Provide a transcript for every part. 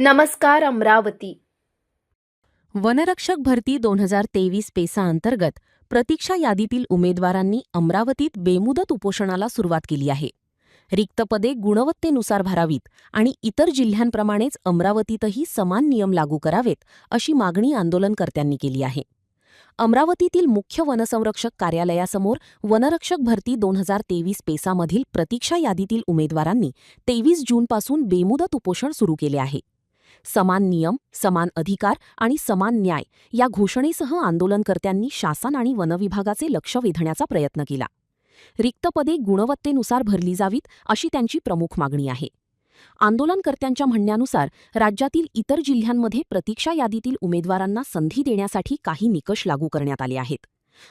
नमस्कार अमरावती। वनरक्षक भरती 2023 पेसा अंतर्गत प्रतीक्षा यादीतील उमेदवारांनी अमरावतीत बेमुदत उपोषणाला सुरुवात केली आहे. रिक्त पदे गुणवत्तेनुसार भरावीत आणि इतर जिल्ह्यांप्रमाणेच अमरावतीतही समान नियम लागू करावेत अशी मागणी आंदोलनकर्त्यांनी केली आहे. अमरावतीतील मुख्य वनसंरक्षक कार्यालयासमोर वनरक्षक भरती 2023 पेसामधील प्रतीक्षा यादीतील उमेदवारांनी 23 जूनपासून बेमुदत उपोषण सुरू केले आहे. समान नियम, समान अधिकार आणि समान न्याय या घोषणेसह आंदोलनकर्त्यांनी शासन आणि वनविभागाचे लक्ष वेधण्याचा प्रयत्न केला. रिक्त पदे गुणवत्तेनुसार भरली जावीत अशी त्यांची प्रमुख मागणी आहे. आंदोलनकर्त्यांच्या म्हणण्यानुसार राज्यातील इतर जिल्ह्यांमध्ये प्रतीक्षा यादीतील उमेदवारांना संधी देण्यासाठी काही निकष लागू करण्यात आले आहेत.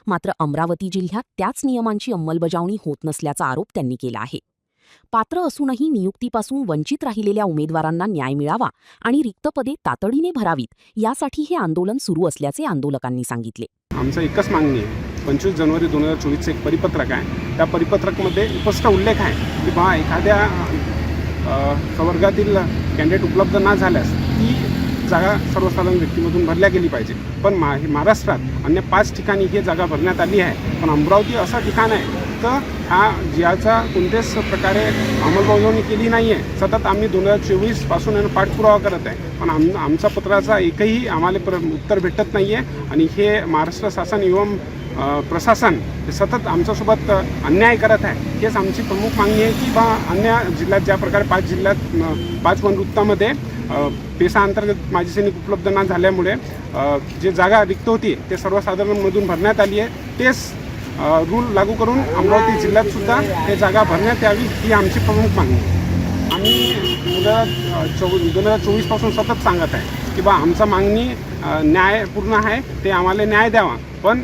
मात्र अमरावती जिल्ह्यात त्याच नियमांची अंमलबजावणी होत नसल्याचा आरोप त्यांनी केला आहे. पात्र असूनही नियुक्तीपासून वंचित राहिलेल्या उमेदवारांना न्याय मिळावा आणि रिक्त पदे तातडीने भरावीत यासाठी हे आंदोलन सुरू असल्याचे आंदोलकांनी सांगितले. आमचं एकच मागणी आहे. 25 जानेवारी 2024 एक परिपत्रक आहे. त्या परिपत्रकमध्ये स्पष्ट उल्लेख आहे की बा एखाद्या प्रवर्गातील कॅन्डिडेट उपलब्ध न झाल्यास ती जागा सर्वसाधारण व्यक्तीमधून भरल्या गेली पाहिजे. पण महाराष्ट्रात अन्य 5 ठिकाणी ही जागा भरण्यात आली आहे. पण अमरावती असं ठिकाण आहे तर हा ज्याचा कोणत्याच प्रकारे अंमलबजावणी केली नाही आहे. सतत आम्ही 2024 पासून पाठपुरावा करत आहे, पण आमचा पत्राचा एकही आम्हाला उत्तर भेटत नाही आहे. आणि हे महाराष्ट्र शासन एवं प्रशासन हे सतत आमच्यासोबत अन्याय करत आहे. हेच आमची प्रमुख मागणी आहे की बा अन्य जिल्ह्यात ज्या प्रकारे 5 जिल्ह्यात 5 वनवृत्तामध्ये पेसा अंतर्गत माजी सैनिक उपलब्ध न झाल्यामुळे जे जागा रिक्त होती ते सर्वसाधारणमधून भरण्यात आली आहे. तेच रूल लागू करून अमरावती जिल्ह्यात सुद्धा हे जागा भरण्यात यावी ही आमची प्रमुख मागणी आहे. आम्ही 2024 पासून सतत सांगत आहे की बा आमचा मागणी न्यायपूर्ण आहे, ते आम्हाला न्याय द्यावा. पण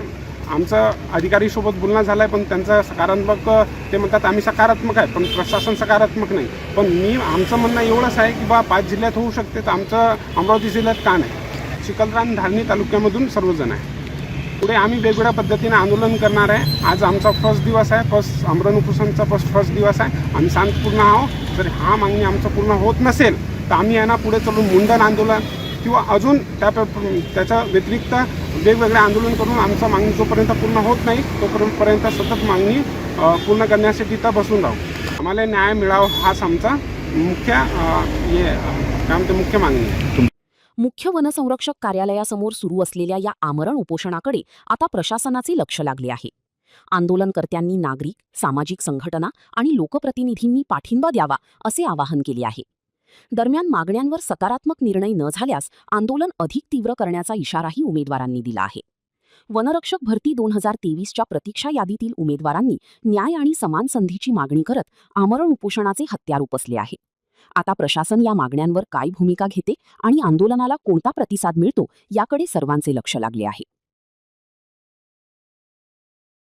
आमचं अधिकारीसोबत बोलणं झालं आहे, पण त्यांचं सकारात्मक ते म्हणतात आम्ही सकारात्मक आहे, पण प्रशासन सकारात्मक नाही. पण आमचं म्हणणं एवढंच आहे की बा 5 जिल्ह्यात होऊ शकते तर आमचं अमरावती जिल्ह्यात का नाही. चिखलरान धारणी तालुक्यामधून सर्वजण आहे. पुढे आम्ही वेगवेगळ्या पद्धतीने आंदोलन करणार आहे. आज आमचा फर्स्ट दिवस आहे, आमरण उपोषणचा फर्स्ट दिवस आहे. आम्ही शांतपूर्ण आहोत. जर हा मागणी आमचं पूर्ण होत नसेल तर आम्ही यांना पुढे चालून मुंडन आंदोलन किंवा अजून त्याच्या व्यतिरिक्त वेगवेगळे आंदोलन करून आमचा मागणी जोपर्यंत पूर्ण होत नाही तोपर्यंत सतत मागणी पूर्ण करण्यासाठी तर बसून राहू. आम्हाला न्याय मिळावा हाच आमचा मुख्य मागणी आहे. मुख्य वनसंरक्षक कार्यालयासमोर सुरू असलेल्या या आमरण उपोषणाकडे आता प्रशासनाचे लक्ष लागले आहे. आंदोलनकर्त्यांनी नागरिक, सामाजिक संघटना आणि लोकप्रतिनिधींनी पाठिंबा द्यावा असे आवाहन केले आहे. दरम्यान मागण्यांवर सकारात्मक निर्णय न झाल्यास आंदोलन अधिक तीव्र करण्याचा इशाराही उमेदवारांनी दिला आहे. वनरक्षक भरती 2023च्या प्रतीक्षा यादीतील उमेदवारांनी न्याय आणि समान संधीची मागणी करत आमरण उपोषणाचे हत्यार उपसले आहे. आता प्रशासन या मागण्यांवर काय भूमिका घेते आणि आंदोलनाला कोणता प्रतिसाद मिळतो याकडे सर्वांचे लक्ष लागले आहे.